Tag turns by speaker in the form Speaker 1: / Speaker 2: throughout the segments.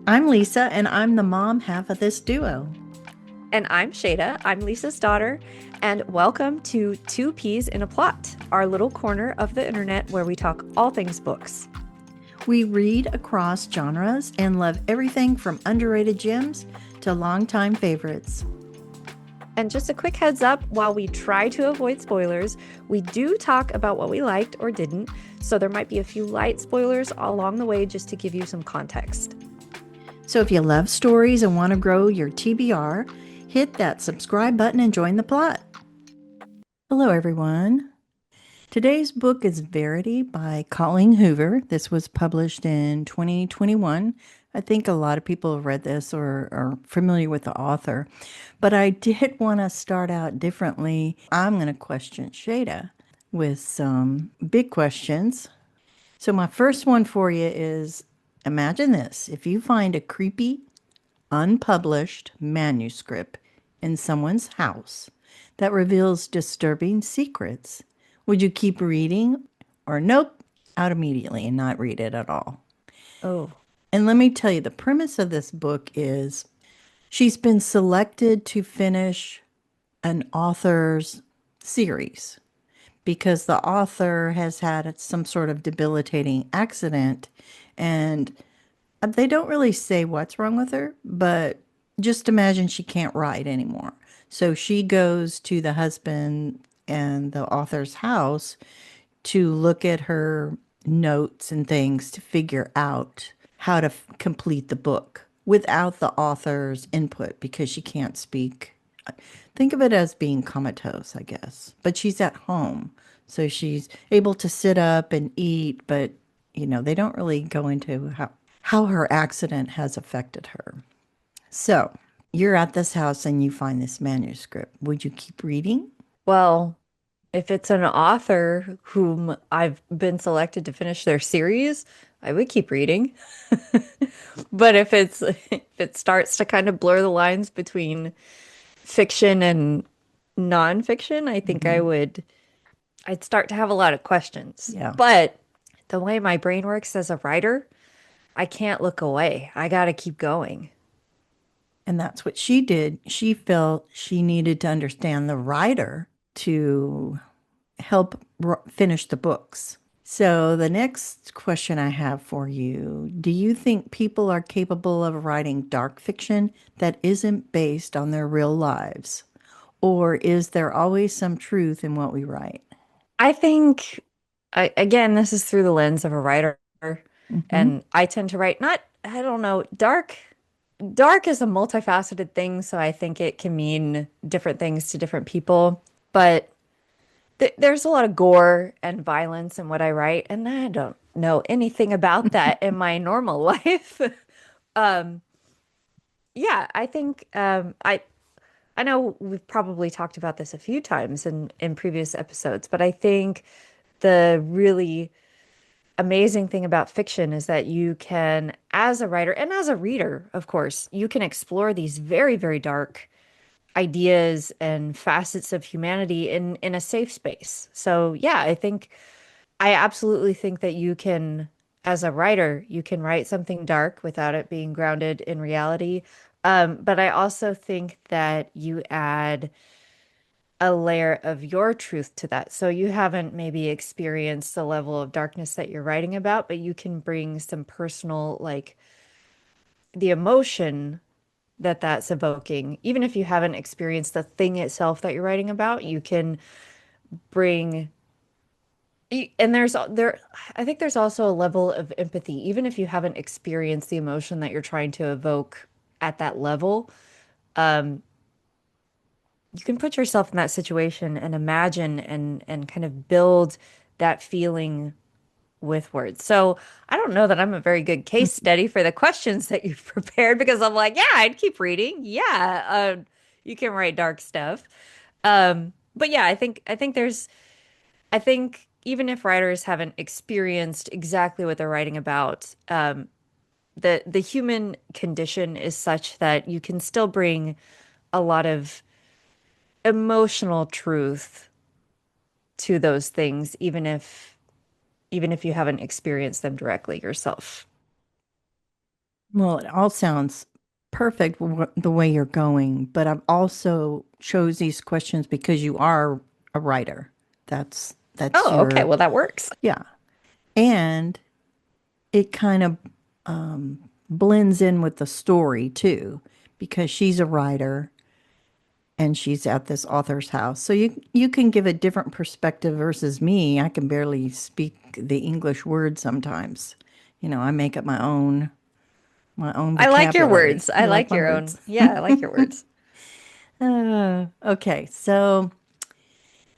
Speaker 1: I'm Lisa, and I'm the mom half of this duo.
Speaker 2: And I'm Shada. I'm Lisa's daughter. And welcome to Two Peas in a Plot, our little corner of the internet where we talk all things books.
Speaker 1: We read across genres and love everything from underrated gems to longtime favorites.
Speaker 2: And just a quick heads up, while we try to avoid spoilers, we do talk about what we liked or didn't. So there might be a few light spoilers along the way just to give you some context.
Speaker 1: So if you love stories and want to grow your TBR, hit that subscribe button and join the plot. Hello, everyone. Today's book is Verity by Colleen Hoover. This was published in 2021. I think a lot of people have read this or are familiar with the author, but I did want to start out differently. I'm going to question Shada with some big questions. So, my first one for you is imagine this: if you find a creepy, unpublished manuscript in someone's house that reveals disturbing secrets, would you keep reading or nope, out immediately and not read it at all?
Speaker 2: Oh,
Speaker 1: And let me tell you, the premise of this book is she's been selected to finish an author's series because the author has had some sort of debilitating accident, and they don't really say what's wrong with her, but just imagine she can't write anymore. So she goes to the husband and the author's house to look at her notes and things to figure out how to complete the book without the author's input because she can't speak. Think of it as being comatose, I guess. But she's at home. So she's able to sit up and eat, but they don't really go into how her accident has affected her. So you're at this house and you find this manuscript. Would you keep reading?
Speaker 2: well, if it's an author whom I've been selected to finish their series, I would keep reading. But if it starts to kind of blur the lines between fiction and nonfiction, I think
Speaker 1: Hmm.
Speaker 2: I'd start to have a lot of questions.
Speaker 1: Yeah.
Speaker 2: But the way my brain works as a writer, I can't look away. I gotta keep going.
Speaker 1: And that's what she did. She felt she needed to understand the writer to help finish the books. So, the next question I have for you: do you think people are capable of writing dark fiction that isn't based on their real lives? Or is there always some truth in what we write?
Speaker 2: I think, again, this is through the lens of a writer,
Speaker 1: Hmm.
Speaker 2: and I tend to write not, I don't know, dark. Dark is a multifaceted thing, so I think it can mean different things to different people. But there's a lot of gore and violence in what I write, and I don't know anything about that in my normal life. Um, yeah, I think I know we've probably talked about this a few times in previous episodes, but I think the really amazing thing about fiction is that you can, as a writer and as a reader, of course, you can explore these very, very dark ideas and facets of humanity in a safe space. So yeah, I absolutely think that you can, as a writer, you can write something dark without it being grounded in reality. But I also think that you add a layer of your truth to that. So you haven't maybe experienced the level of darkness that you're writing about, but you can bring some personal, like the emotion that that's evoking. Even if you haven't experienced the thing itself that you're writing about, you can bring and I think there's also a level of empathy, even if you haven't experienced the emotion that you're trying to evoke at that level. Um, you can put yourself in that situation and imagine and kind of build that feeling with words. So I don't know that I'm a very good case study for the questions that you've prepared because I'm like, yeah, I'd keep reading. Yeah, you can write dark stuff. But yeah, I think even if writers haven't experienced exactly what they're writing about, the human condition is such that you can still bring a lot of emotional truth to those things, even if you haven't experienced them directly yourself.
Speaker 1: Well, it all sounds perfect the way you're going, but I've also chose these questions because you are a writer. That's
Speaker 2: Oh, okay.
Speaker 1: your
Speaker 2: Well, that works.
Speaker 1: yeah. And it kind of blends in with the story too because she's a writer and she's at this author's house. So you can give a different perspective versus me. I can barely speak the English word sometimes. I make up my own
Speaker 2: I like your
Speaker 1: vocabulary.
Speaker 2: words. I
Speaker 1: You like
Speaker 2: like
Speaker 1: my
Speaker 2: your own.
Speaker 1: words?
Speaker 2: Yeah, I like your words.
Speaker 1: Okay, so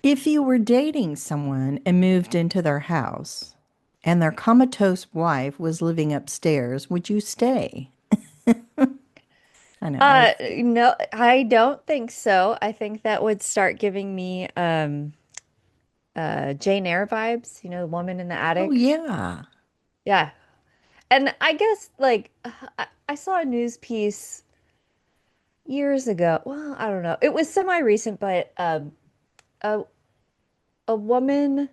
Speaker 1: if you were dating someone and moved into their house and their comatose wife was living upstairs, would you stay? I know.
Speaker 2: No, I don't think so. I think that would start giving me Jane Eyre vibes, the woman in the
Speaker 1: Oh,
Speaker 2: attic.
Speaker 1: yeah.
Speaker 2: Yeah. And I guess like I saw a news piece years ago. Well, I don't know. It was semi-recent, but a a woman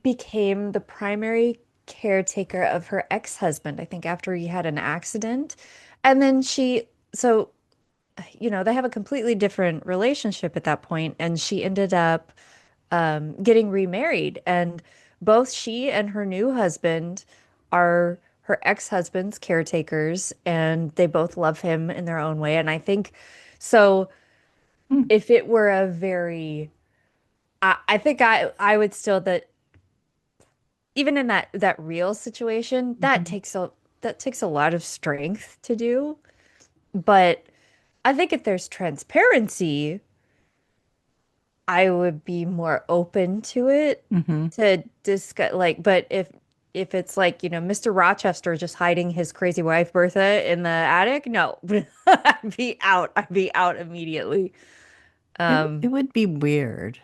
Speaker 2: became the primary caretaker of her ex-husband, I think after he had an accident. And then so they have a completely different relationship at that point, and she ended up getting remarried. And both she and her new husband are her ex-husband's caretakers, and they both love him in their own way. And I think so.
Speaker 1: Mm,
Speaker 2: If it were a very, I think I would still that even in that real situation,
Speaker 1: mhm,
Speaker 2: that takes a lot of strength to do. But I think if there's transparency, I would be more open to it
Speaker 1: mhm.
Speaker 2: to discuss but if it's like, Mr. Rochester just hiding his crazy wife Bertha in the attic, no. I'd be out immediately.
Speaker 1: It
Speaker 2: Um,
Speaker 1: would be weird.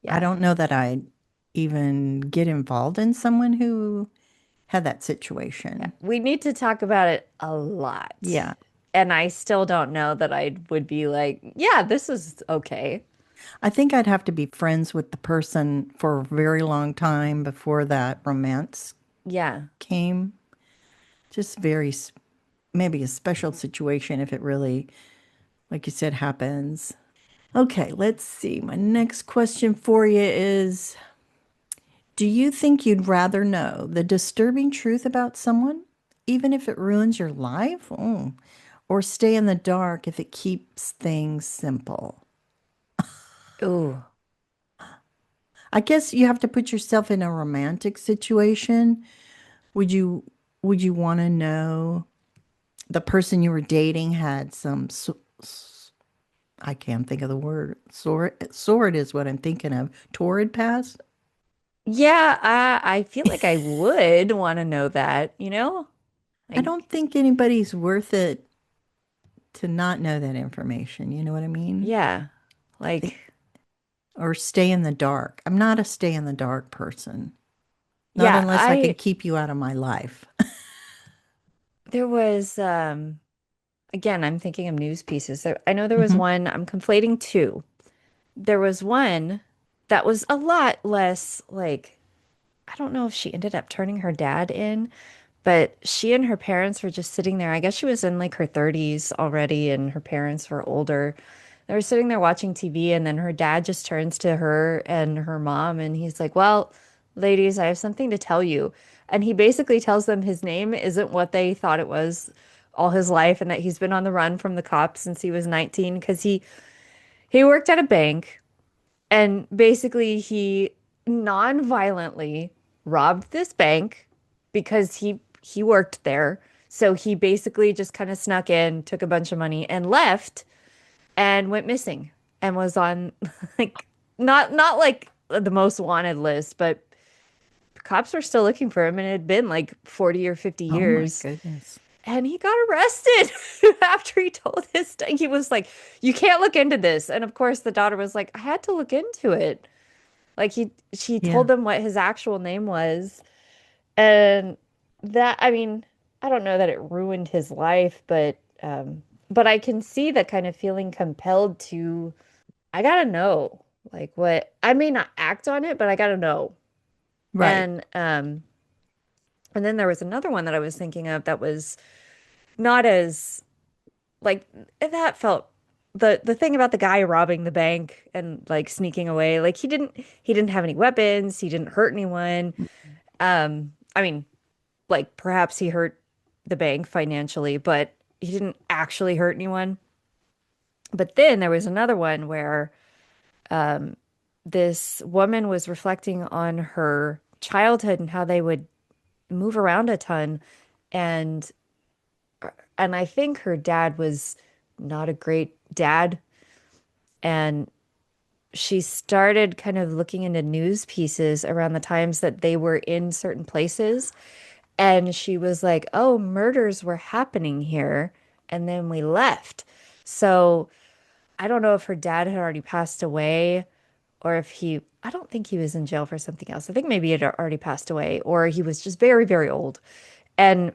Speaker 1: I
Speaker 2: yeah.
Speaker 1: don't know that I'd even get involved in someone who had that
Speaker 2: Yeah.
Speaker 1: situation.
Speaker 2: We need to talk about it a lot.
Speaker 1: Yeah.
Speaker 2: And I still don't know that I would be like, yeah, this is okay.
Speaker 1: I think I'd have to be friends with the person for a very long time before that romance
Speaker 2: Yeah.
Speaker 1: came. Just maybe a special situation if it really, like you said, happens. Okay, let's see. My next question for you is, do you think you'd rather know the disturbing truth about someone, even if it ruins your life? Or stay in the dark if it keeps things simple?
Speaker 2: Ooh.
Speaker 1: I guess you have to put yourself in a romantic situation. Would you would you want to know the person you were dating had some I can't think of the word. Sword is what I'm thinking of. Torrid past?
Speaker 2: Yeah, I feel like I would want to know that.
Speaker 1: I
Speaker 2: Like,
Speaker 1: don't think anybody's worth it to not know that information. You know what I mean?
Speaker 2: yeah.
Speaker 1: I think,
Speaker 2: Like,
Speaker 1: or stay in the dark. I'm not a stay in the dark person. Not
Speaker 2: yeah,
Speaker 1: unless I can keep you out of my life.
Speaker 2: there was, again, I'm thinking of news pieces. I know there was
Speaker 1: Hmm.
Speaker 2: one, I'm conflating two. There was one that was a lot less like, I don't know if she ended up turning her dad in, but she and her parents were just sitting there. I guess she was in like her 30s already, and her parents were older. They were sitting there watching TV, and then her dad just turns to her and her mom, and he's like, "Well, ladies, I have something to tell you." And he basically tells them his name isn't what they thought it was all his life, and that he's been on the run from the cops since he was 19 because he worked at a bank, and basically he non-violently robbed this bank because he worked there. So he basically just kind of snuck in, took a bunch of money and left and went missing and was on like not like the most wanted list, but cops were still looking for him, and it had been like 40 or 50
Speaker 1: Oh my
Speaker 2: years.
Speaker 1: goodness.
Speaker 2: And he got arrested after he told his he was like, "You can't look into this." And of course the daughter was like, "I had to look into it." Like she told
Speaker 1: Yeah.
Speaker 2: them what his actual name was. And that, I mean, I don't know that it ruined his life, but I can see the kind of feeling compelled to, I gotta know. Like what I may not act on it, but I gotta know.
Speaker 1: Right.
Speaker 2: And And then there was another one that I was thinking of that was not as like that felt the thing about the guy robbing the bank and like sneaking away, like he didn't have any weapons, he didn't hurt anyone. I mean, like perhaps he hurt the bank financially, but he didn't actually hurt anyone. But then there was another one where this woman was reflecting on her childhood and how they would move around a ton and I think her dad was not a great dad. And she started kind of looking into news pieces around the times that they were in certain places. And she was like, oh, murders were happening here. And then we left. So I don't know if her dad had already passed away or if I don't think he was in jail for something else. I think maybe he had already passed away or he was just very, very old. And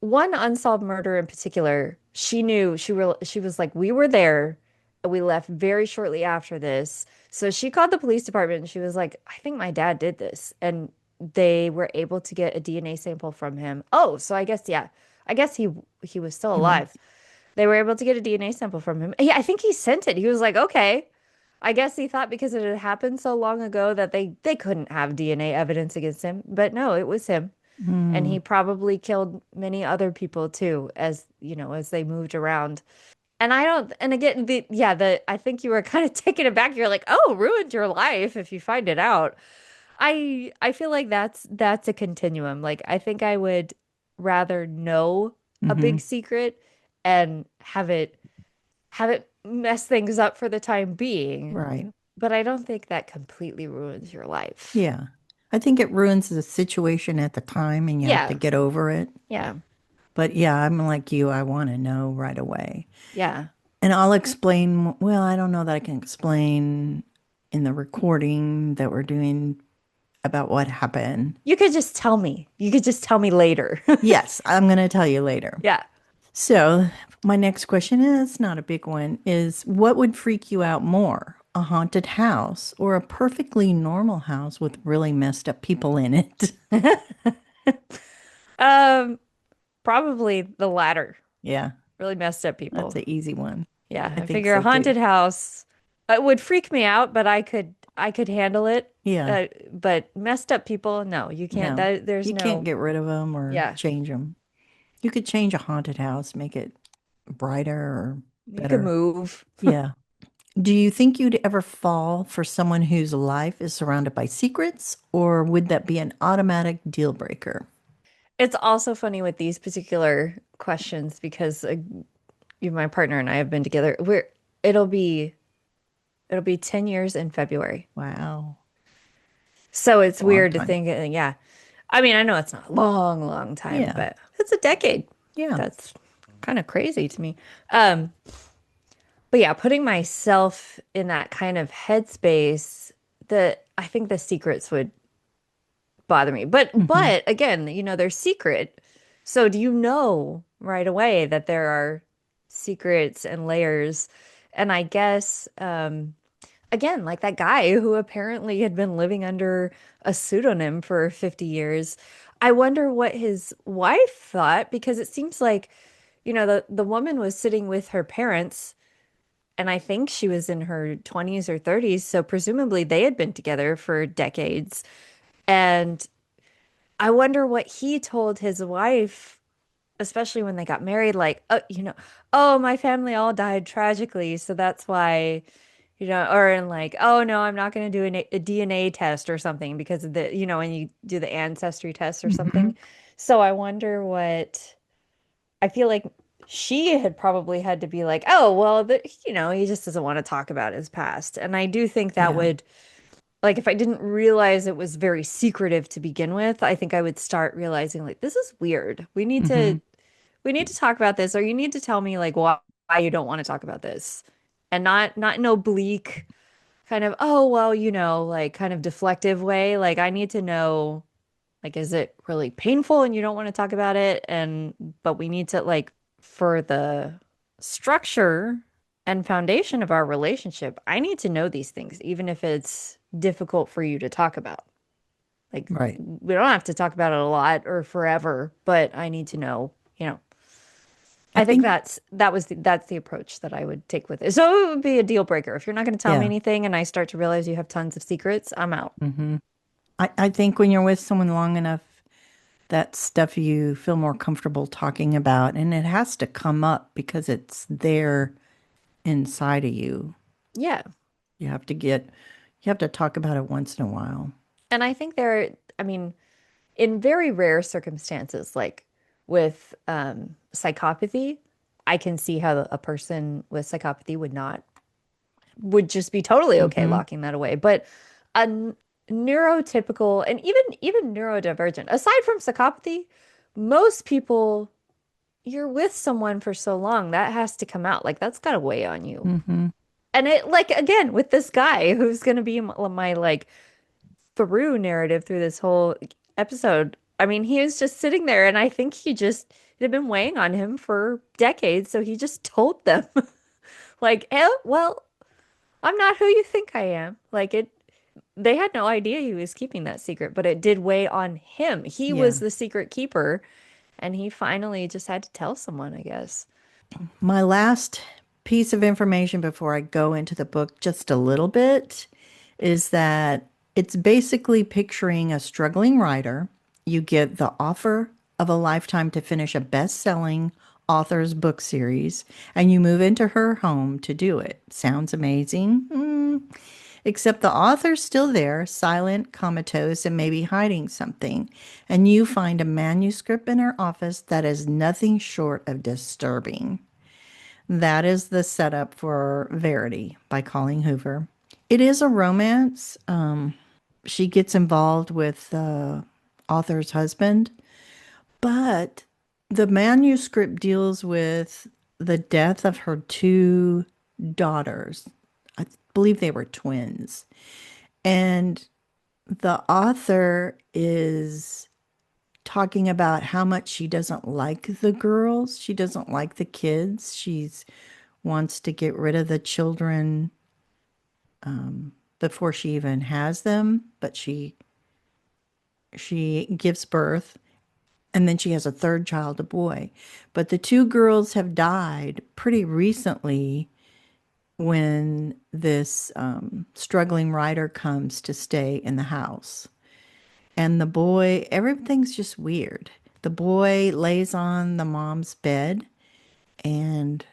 Speaker 2: one unsolved murder in particular, she knew she was like, we were there. We left very shortly after this. So she called the police department and she was like, I think my dad did this. And they were able to get a DNA sample from him. Oh, so I guess, yeah, I guess he was still
Speaker 1: Mhm.
Speaker 2: alive. They were able to get a DNA sample from him. Yeah, I think he sent it. He was like, okay. I guess he thought because it had happened so long ago that they couldn't have DNA evidence against him. But no, it was him. And he
Speaker 1: Mm.
Speaker 2: probably killed many other people too, as as they moved around. And I don't, and again, I think you were kind of taken aback. You're like, oh, ruined your life if you find it out. I feel like that's a continuum. Like I think I would rather know a big
Speaker 1: Mhm.
Speaker 2: secret and have it mess things up for the time being.
Speaker 1: Right.
Speaker 2: But I don't think that completely ruins your life.
Speaker 1: Yeah. I think it ruins the situation at the time and you have to
Speaker 2: Yeah,
Speaker 1: get over it.
Speaker 2: yeah,
Speaker 1: But yeah, I'm like you. I want to know right away.
Speaker 2: yeah.
Speaker 1: And I'll explain. Well, I don't know that I can explain in the recording that we're doing about what happened.
Speaker 2: You could just tell me. You could just tell me later.
Speaker 1: Yes, I'm going to tell you later.
Speaker 2: Yeah.
Speaker 1: So, my next question is not a big one is what would freak you out more? A haunted house or a perfectly normal house with really messed up people in it?
Speaker 2: Um, Probably the latter.
Speaker 1: Yeah,
Speaker 2: Really messed up
Speaker 1: that's
Speaker 2: people.
Speaker 1: an easy one.
Speaker 2: Yeah,
Speaker 1: I
Speaker 2: I
Speaker 1: think
Speaker 2: figure a
Speaker 1: so too.
Speaker 2: haunted house it would freak me out, but I could handle it.
Speaker 1: Yeah,
Speaker 2: But messed up people, no, you can't.
Speaker 1: no,
Speaker 2: There's
Speaker 1: you can't
Speaker 2: no.
Speaker 1: get rid of them or
Speaker 2: Yeah,
Speaker 1: change them. You could change a haunted house, make it brighter or
Speaker 2: you could
Speaker 1: better.
Speaker 2: move.
Speaker 1: Yeah. Do you think you'd ever fall for someone whose life is surrounded by secrets, or would that be an automatic deal breaker?
Speaker 2: It's also funny with these particular questions because my partner and I have been together. It'll be it'll be 10 years in February.
Speaker 1: Wow.
Speaker 2: So it's
Speaker 1: Long
Speaker 2: weird to
Speaker 1: time.
Speaker 2: think, yeah. I mean, I know it's not a long, long time,
Speaker 1: Yeah.
Speaker 2: but it's a decade.
Speaker 1: Yeah.
Speaker 2: That's kind of crazy to me. Um, but yeah, putting myself in that kind of headspace, I think the secrets would bother me. But
Speaker 1: Hmm.
Speaker 2: but again, they're secret. So do you know right away that there are secrets and layers? And I guess again, like that guy who apparently had been living under a pseudonym for 50 years. I wonder what his wife thought because it seems like, the woman was sitting with her parents, and I think she was in her 20s or 30s, so presumably they had been together for decades. And I wonder what he told his wife, especially when they got married, like, oh, my family all died tragically, so that's why or in like, oh no, I'm not going to do a DNA test or something because of when you do the ancestry test or
Speaker 1: Hmm.
Speaker 2: something. So I wonder I feel like she had probably had to be like, oh, well, he just doesn't want to talk about his past. And I do think that
Speaker 1: Yeah.
Speaker 2: would, like, if I didn't realize it was very secretive to begin with, I think I would start realizing, like, this is weird.
Speaker 1: Hmm.
Speaker 2: We need to talk about this, or you need to tell me, like, why you don't want to talk about this. And not in oblique kind of, oh, well, like kind of deflective way. Like, I need to know, like, is it really painful and you don't want to talk about it? But we need to, like, for the structure and foundation of our relationship, I need to know these things, even if it's difficult for you to talk about. Like,
Speaker 1: Right.
Speaker 2: we don't have to talk about it a lot or forever, but I need to know, you know.
Speaker 1: I
Speaker 2: I think
Speaker 1: think,
Speaker 2: that's the approach that I would take with it. So it would be a deal breaker. If you're not going to tell me
Speaker 1: yeah.
Speaker 2: anything and I start to realize you have tons of secrets, I'm out.
Speaker 1: hmm I think when you're with someone long enough, that stuff you feel more comfortable talking about, and it has to come up because it's there inside of you.
Speaker 2: Yeah.
Speaker 1: You have to get, you have to talk about it once in a while.
Speaker 2: And I think I mean, in very rare circumstances, like with psychopathy, I can see how a person with psychopathy would just be totally okay
Speaker 1: hmm
Speaker 2: locking that away. But a neurotypical and even neurodivergent, aside from psychopathy, most people, you're with someone for so long, that has to come out. Like that's got to weigh on you.
Speaker 1: hmm
Speaker 2: And it like again with this guy who's gonna be my like through narrative through this whole episode. I mean, he was just sitting there, and I think it had been weighing on him for decades, so he just told them, like, well, I'm not who you think I am. Like they had no idea he was keeping that secret, but it did weigh on him. He
Speaker 1: Yeah.
Speaker 2: was the secret keeper, and he finally just had to tell someone, I guess.
Speaker 1: My last piece of information before I go into the book just a little bit is that it's basically picturing a struggling writer. You get the offer of a lifetime to finish a best-selling author's book series, and you move into her home to do it. Sounds amazing. Except the author's still there, silent, comatose, and maybe hiding something. And you find a manuscript in her office that is nothing short of disturbing. That is the setup for Verity by Colleen Hoover. It is a romance. She gets involved with the author's husband, but the manuscript deals with the death of her two daughters. I believe they were twins. And the author is talking about how much she doesn't like the girls. She doesn't like the kids. She's wants to get rid of the children before she even has them, but she gives birth and then she has a third child, a boy. But the two girls have died pretty recently when this struggling writer comes to stay in the house. And the boy, everything's just weird. The boy lays on the mom's bed and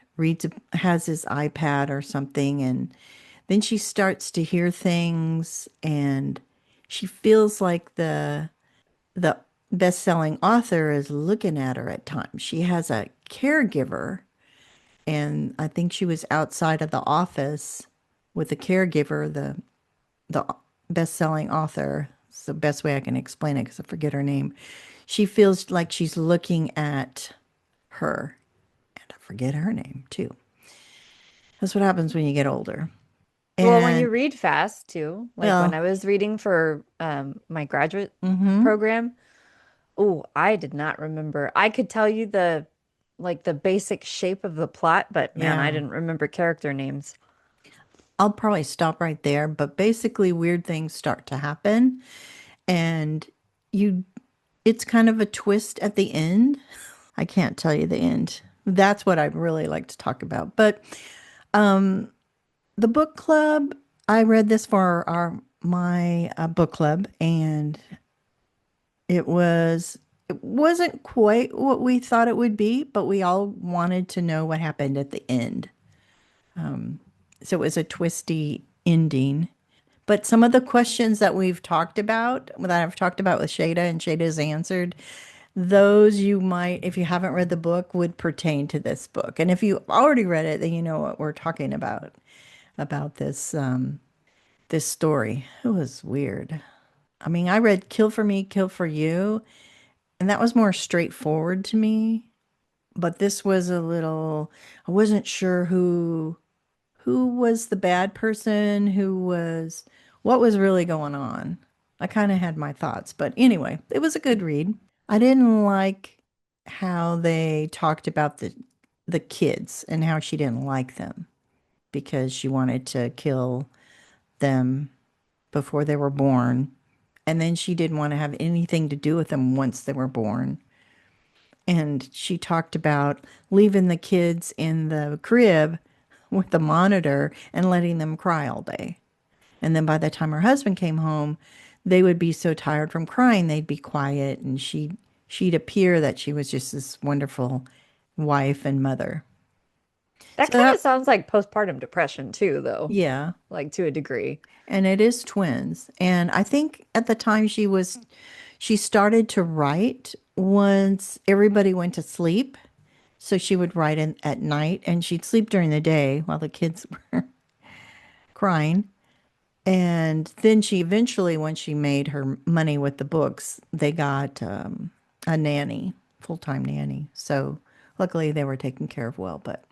Speaker 1: has his iPad or something, and then she starts to hear things, and she feels like the best-selling author is looking at her at times. She has a caregiver, and I think she was outside of the office with the caregiver, the best-selling author. It's the best way I can explain it because I forget her name. She feels like she's looking at her, and I forget her name too. That's what happens when you get older.
Speaker 2: Well, when you
Speaker 1: And
Speaker 2: read fast too, like when
Speaker 1: well,
Speaker 2: I was reading for my graduate
Speaker 1: mm-hmm.
Speaker 2: program, oh, I did not remember. I could tell you the basic shape of the plot, but man, I
Speaker 1: Yeah.
Speaker 2: didn't remember character names.
Speaker 1: I'll probably stop right there, but basically weird things start to happen and you it's kind of a twist at the end. I can't tell you the end. That's what I really like to talk about. But the book club, I read this for our my book club, and it wasn't quite what we thought it would be, but we all wanted to know what happened at the end. So it was a twisty ending. But some of the questions that I've talked about with Shada and Shada's answered, those you might, if you haven't read the book, would pertain to this book. And if you already read it, then you know what we're talking about this story. It was weird. I mean, I read Kill for Me, Kill for You, and that was more straightforward to me. But this was a little, I wasn't sure who was the bad person, what was really going on. I kind of had my thoughts, but anyway, it was a good read. I didn't like how they talked about the kids and how she didn't like them because she wanted to kill them before they were born. And then she didn't want to have anything to do with them once they were born. And she talked about leaving the kids in the crib with the monitor and letting them cry all day. And then by the time her husband came home, they would be so tired from crying, they'd be quiet, and she'd appear that she was just this wonderful wife and mother.
Speaker 2: That
Speaker 1: So
Speaker 2: kind of
Speaker 1: that,
Speaker 2: sounds like postpartum depression too, though,
Speaker 1: yeah,
Speaker 2: like to a degree.
Speaker 1: and it is twins. And I think at the time she started to write once everybody went to sleep. So she would write in at night and she'd sleep during the day while the kids were crying. And then she eventually, when she made her money with the books, they got a nanny, full-time nanny. So luckily they were taken care of well. But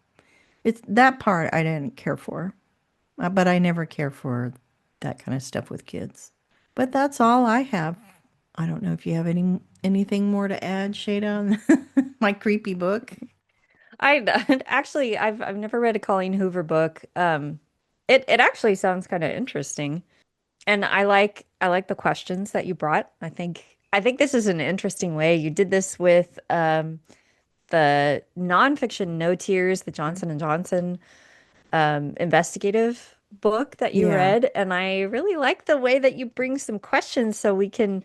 Speaker 1: it's that part I didn't care for. But I never care for that kind of stuff with kids. But that's all I have. I don't know if you have anything more to add, Shada, on my creepy book.
Speaker 2: I actually I've never read a Colleen Hoover book. It actually sounds kind of interesting. And I like the questions that you brought. I think this is an interesting way. You did this with the nonfiction No Tears, the Johnson and Johnson investigative book that you
Speaker 1: Yeah,
Speaker 2: read, and I really like the way that you bring some questions so we can,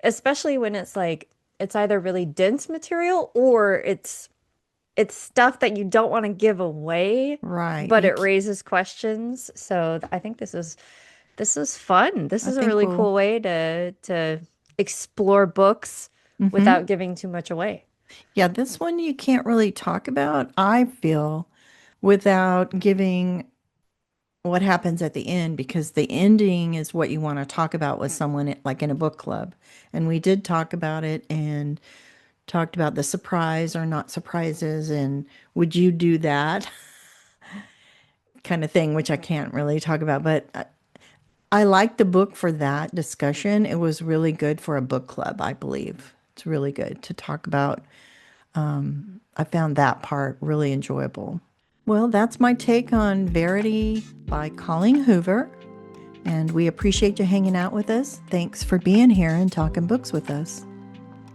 Speaker 2: especially when it's like it's either really dense material or it's stuff that you don't want to give away,
Speaker 1: right.
Speaker 2: but it raises questions. So I think this is fun. This
Speaker 1: I
Speaker 2: is a
Speaker 1: think
Speaker 2: really
Speaker 1: we'll.
Speaker 2: cool way to explore books
Speaker 1: Hmm.
Speaker 2: without giving too much away.
Speaker 1: Yeah, this one you can't really talk about, I feel, without giving what happens at the end, because the ending is what you want to talk about with someone, like in a book club. And we did talk about it and talked about the surprise or not surprises and would you do that kind of thing, which I can't really talk about. But I like the book for that discussion. It was really good for a book club, I believe. It's really good to talk about. I found that part really enjoyable. Well, that's my take on Verity by Colleen Hoover. And we appreciate you hanging out with us. Thanks for being here and talking books with us.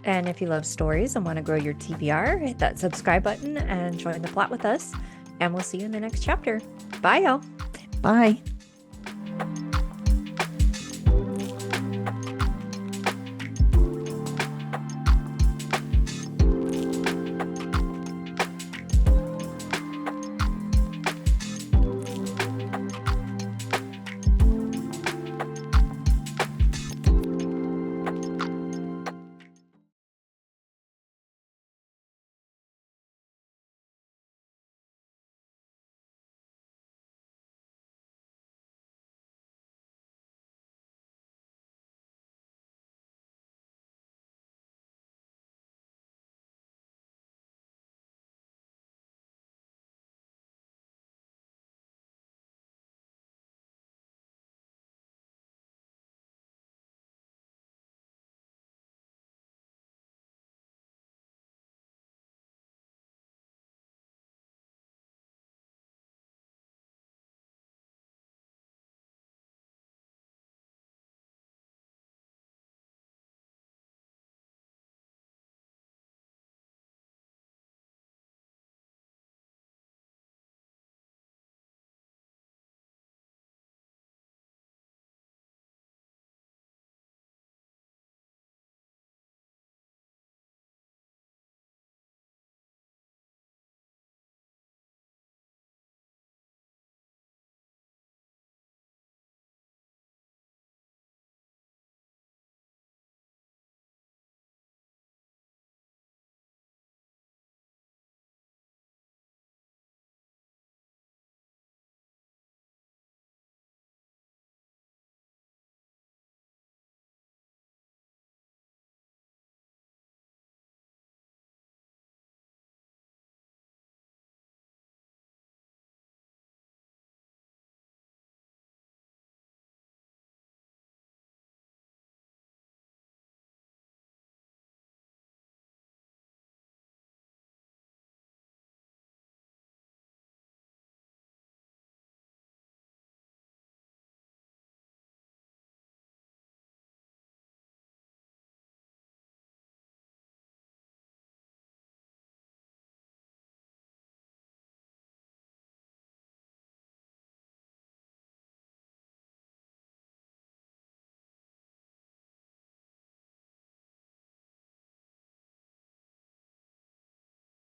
Speaker 2: And if you love stories and want to grow your TBR, hit that subscribe button and join the plot with us. And we'll see you in the next chapter. Bye, y'all.
Speaker 1: Bye.